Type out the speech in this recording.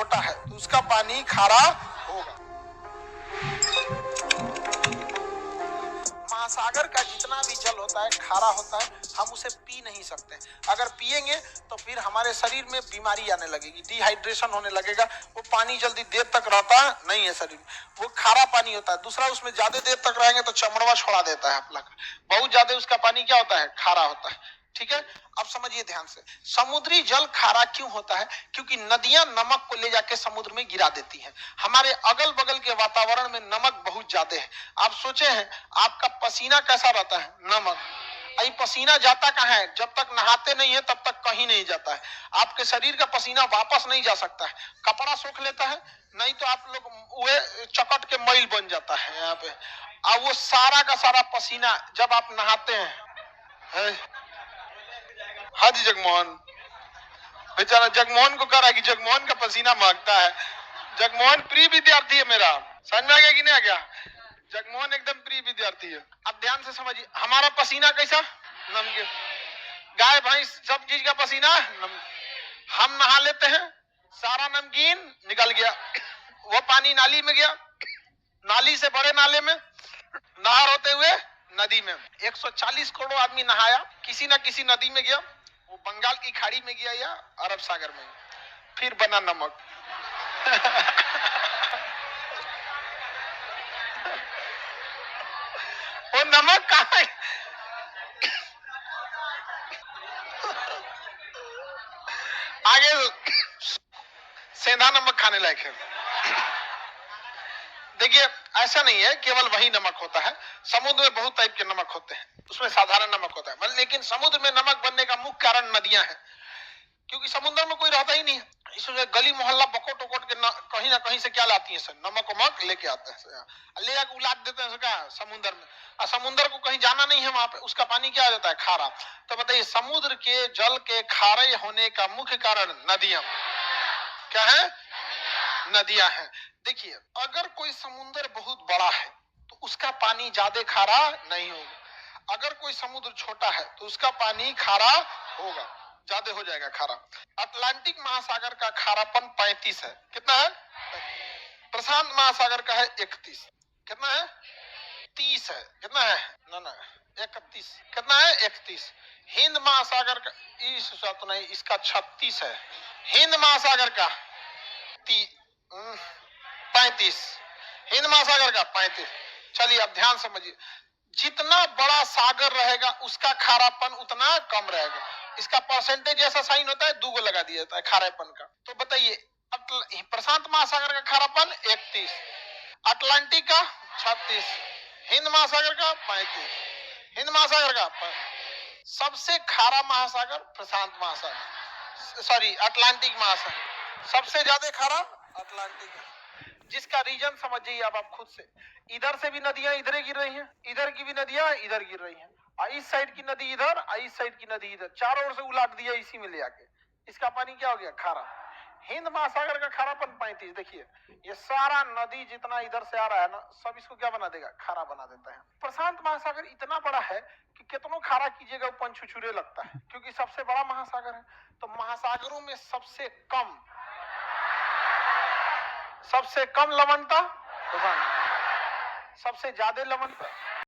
छोटा है तो उसका पानी खारा होगा। महासागर का जितना भी जल होता है खारा होता है, हम उसे पी नहीं सकते। अगर पिएंगे तो फिर हमारे शरीर में बीमारी आने लगेगी, डिहाइड्रेशन होने लगेगा, वो पानी जल्दी देर तक रहता नहीं है शरीर में, वो खारा पानी होता है। दूसरा, उसमें ज्यादा देर तक रहेंगे तो चमड़वा छोड़ा देता है अपना, बहुत ज्यादा उसका पानी क्या होता है, खारा होता है। ठीक है, अब समझिए ध्यान से, समुद्री जल खारा क्यों होता है? क्योंकि नदियां नमक को ले जाके समुद्र में गिरा देती हैं। हमारे अगल बगल के वातावरण में नमक बहुत ज्यादा है। आप सोचे हैं आपका पसीना कैसा रहता है, नमक। अभी पसीना जाता कहाँ है? जब तक नहाते नहीं है तब तक कहीं नहीं जाता है। आपके शरीर का पसीना वापस नहीं जा सकता है, कपड़ा सूख लेता है, नहीं तो आप लोग वो चकट के मैल बन जाता है यहाँ पे। अब वो सारा का सारा पसीना जब आप नहाते हैं, हाँ जी जगमोहन, बेचारा जगमोहन को कह रहा है कि जगमोहन का पसीना महकता है। जगमोहन प्रिय विद्यार्थी है मेरा, समझ में आ गया कि नहीं आ गया? जगमोहन एकदम प्रिय विद्यार्थी है। अब ध्यान से समझिए, हमारा पसीना कैसा, नमकीन। गाय भैंस सब चीज का पसीना हम नहा लेते हैं, सारा नमकीन निकल गया, वो पानी नाली में गया, नाली से बड़े नाले में, नहर होते हुए नदी में। 140 करोड़ आदमी नहाया, किसी ना किसी नदी में गया, वो बंगाल की खाड़ी में गया या अरब सागर में, फिर बना नमक। वो नमक कहाँ है? आगे सेंधा नमक खाने लायक है। देखिए, ऐसा नहीं है केवल वही नमक होता है, समुद्र में बहुत टाइप के नमक होते हैं, उसमें साधारण नमक होता है, लेकिन समुद्र में नमक बनने का मुख्य कारण नदियां हैं, क्योंकि समुद्र में कोई रहता ही नहीं है। इसमें गली मोहल्ला बकोट वकोट के कहीं ना कहीं से क्या लाती है सर, नमक वमक लेके आते हैं, ले आके उलाट देते हैं क्या समुद्र में, और समुद्र को कहीं जाना नहीं है, वहां पे उसका पानी क्या हो जाता है, खारा। तो बताइए, समुद्र के जल के खारे होने का मुख्य कारण नदियां, क्या है, नदियां हैं। देखिए, अगर कोई समुद्र बहुत बड़ा है तो उसका पानी ज्यादा खारा नहीं होगा, अगर कोई समुद्र छोटा है तो उसका पानी खारा होगा, ज्यादा हो जाएगा खारा। अटलांटिक महासागर का खारापन 35 है, कितना है? प्रशांत महासागर का है 31, कितना है? 30 है, कितना है? ना 31, कितना है? 31। हिंद महासागर का इस तो नहीं, इसका 36 है। हिंद महासागर का 35, हिंद महासागर का 35। चलिए अब ध्यान समझिए, जितना बड़ा सागर रहेगा उसका खारापन उतना कम रहेगा। इसका परसेंटेज ऐसा साइन होता है, 2 को लगा दिया जाता है खारेपन का। तो बताइए, प्रशांत महासागर का खारापन 31, अटलांटिक का 36, हिंद महासागर का 35, हिंद महासागर का सबसे खारा महासागर प्रशांत महासागर, सॉरी अटलांटिक महासागर, सबसे ज्यादा खारा अटलांटिक है। जिसका रीजन समझिए आप खुद से, इधर से भी नदियां इधर गिर रही हैं, इधर की भी नदियां इधर गिर रही हैं, इस साइड की नदी इधर, इस साइड की नदी इधर, चारों ओर से उलाट दिया इसी में ले आके, इसका पानी क्या हो गया, खारा। हिंद महासागर का खारापन 35। देखिए, ये सारा नदी जितना इधर से आ रहा है ना, सब इसको क्या बना देगा, खारा बना देता है। प्रशांत महासागर इतना बड़ा है कि कितनों खारा कीजिएगा वो पंचुचुरे लगता है, क्योंकि सबसे बड़ा महासागर है। तो महासागरों में सबसे कम लवणता, सबसे ज्यादा लवणता